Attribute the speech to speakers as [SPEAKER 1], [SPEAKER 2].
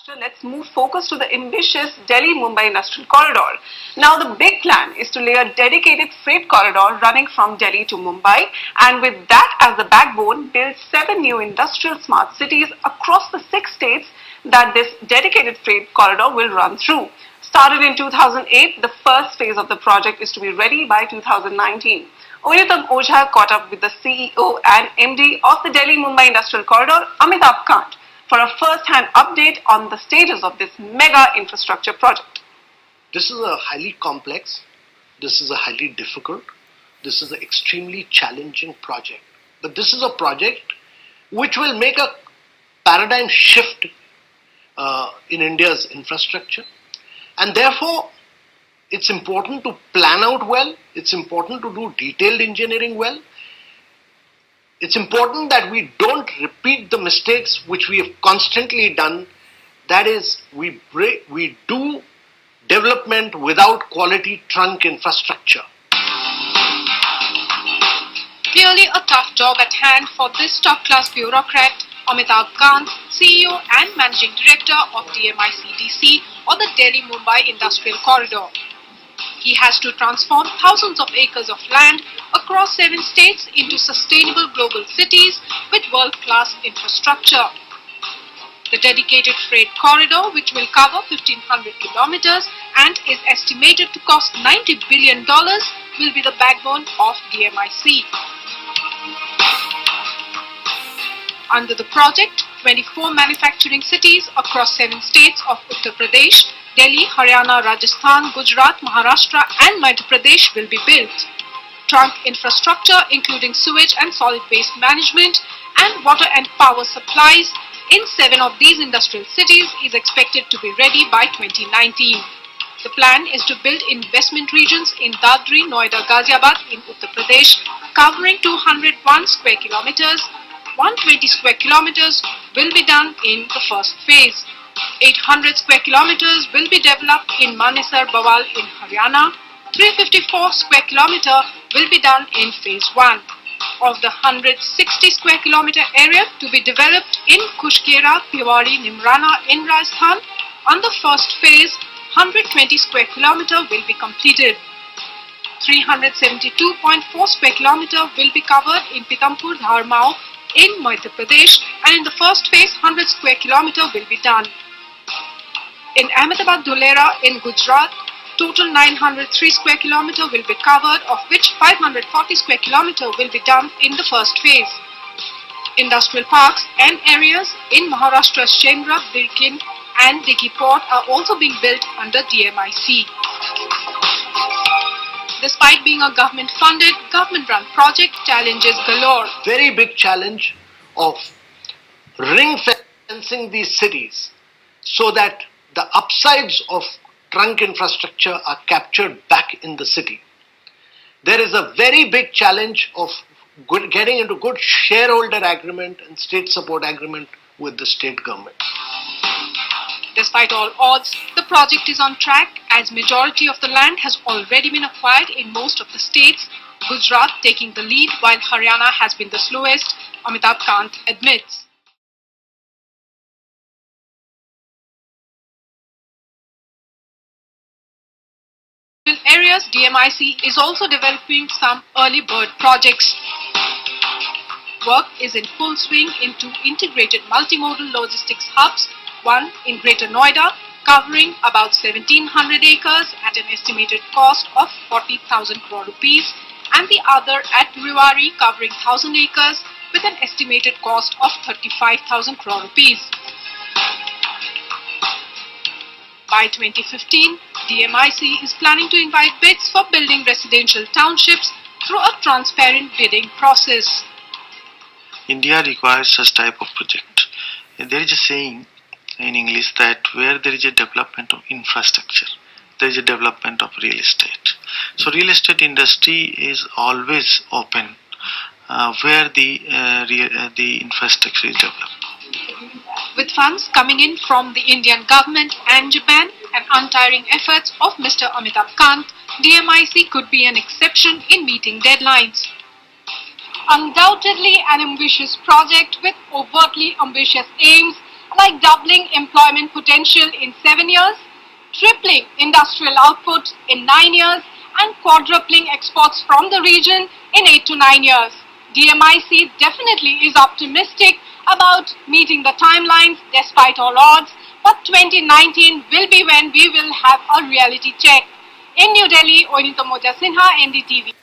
[SPEAKER 1] Let's move focus to the ambitious Delhi-Mumbai Industrial Corridor. Now, the big plan is to lay a dedicated freight corridor running from Delhi to Mumbai, and with that as the backbone, build 7 new industrial smart cities across the 6 states that this dedicated freight corridor will run through. Started in 2008, the first phase of the project is to be ready by 2019. Oyutam Ojha caught up with the CEO and MD of the Delhi-Mumbai Industrial Corridor, Amitabh Kant, for a first-hand update on the status of this mega infrastructure project.
[SPEAKER 2] This is a highly complex, this is a highly difficult, this is an extremely challenging project. But this is a project which will make a paradigm shift in India's infrastructure. And therefore, it's important to plan out well, it's important to do detailed engineering well. It's important that we don't repeat the mistakes which we have constantly done. That is, we do development without quality trunk infrastructure.
[SPEAKER 3] Clearly a tough job at hand for this top-class bureaucrat, Amitabh Kant, CEO and Managing Director of DMIC or the Delhi-Mumbai Industrial Corridor. He has to transform thousands of acres of land across 7 states into sustainable global cities with world-class infrastructure. The dedicated freight corridor, which will cover 1,500 kilometers and is estimated to cost $90 billion, will be the backbone of DMIC. Under the project, 24 manufacturing cities across 7 states of Uttar Pradesh, Delhi, Haryana, Rajasthan, Gujarat, Maharashtra and Madhya Pradesh will be built. Trunk infrastructure including sewage and solid waste management and water and power supplies in 7 of these industrial cities is expected to be ready by 2019. The plan is to build investment regions in Dadri, Noida, Ghaziabad in Uttar Pradesh covering 201 square kilometers. 120 square kilometers will be done in the first phase. 800 square kilometers will be developed in Manesar Bawal in Haryana. 354 square kilometer will be done in phase 1. Of the 160 square kilometer area to be developed in Kushkera, Piwari, Nimrana in Rajasthan, on the first phase, 120 square kilometer will be completed. 372.4 square kilometer will be covered in Pithampur, Dharmao in Madhya Pradesh, and in the first phase 100 square kilometer will be done. In Ahmedabad Dholera in Gujarat, total 903 square kilometer will be covered, of which 540 square kilometer will be done in the first phase. Industrial parks and areas in Maharashtra's Chendra, Birkin and Dighi Port are also being built under DMIC. Despite being a government-funded, government-run project, challenges galore.
[SPEAKER 2] Very big challenge of ring-fencing these cities so that the upsides of trunk infrastructure are captured back in the city. There is a very big challenge of getting into good shareholder agreement and state support agreement with the state government.
[SPEAKER 3] Despite all odds, the project is on track as majority of the land has already been acquired in most of the states, Gujarat taking the lead while Haryana has been the slowest, Amitabh Kant admits. In areas, DMIC is also developing some early bird projects. Work is in full swing into integrated multimodal logistics hubs, one in Greater Noida, covering about 1,700 acres at an estimated cost of 40,000 crore rupees, and the other at Rewari, covering 1,000 acres with an estimated cost of 35,000 crore rupees. By 2015, DMIC is planning to invite bids for building residential townships through a transparent bidding process.
[SPEAKER 4] India requires such type of project. There is a saying in English that where there is a development of infrastructure, there is a development of real estate. So real estate industry is always open where the infrastructure is developed.
[SPEAKER 3] With funds coming in from the Indian government and Japan and untiring efforts of Mr. Amitabh Kant, DMIC could be an exception in meeting deadlines. Undoubtedly an ambitious project with overtly ambitious aims like doubling employment potential in 7 years, tripling industrial output in 9 years, and quadrupling exports from the region in 8 to 9 years. DMIC definitely is optimistic about meeting the timelines despite all odds, but 2019 will be when we will have a reality check. In New Delhi, Oinita Moja Sinha, NDTV.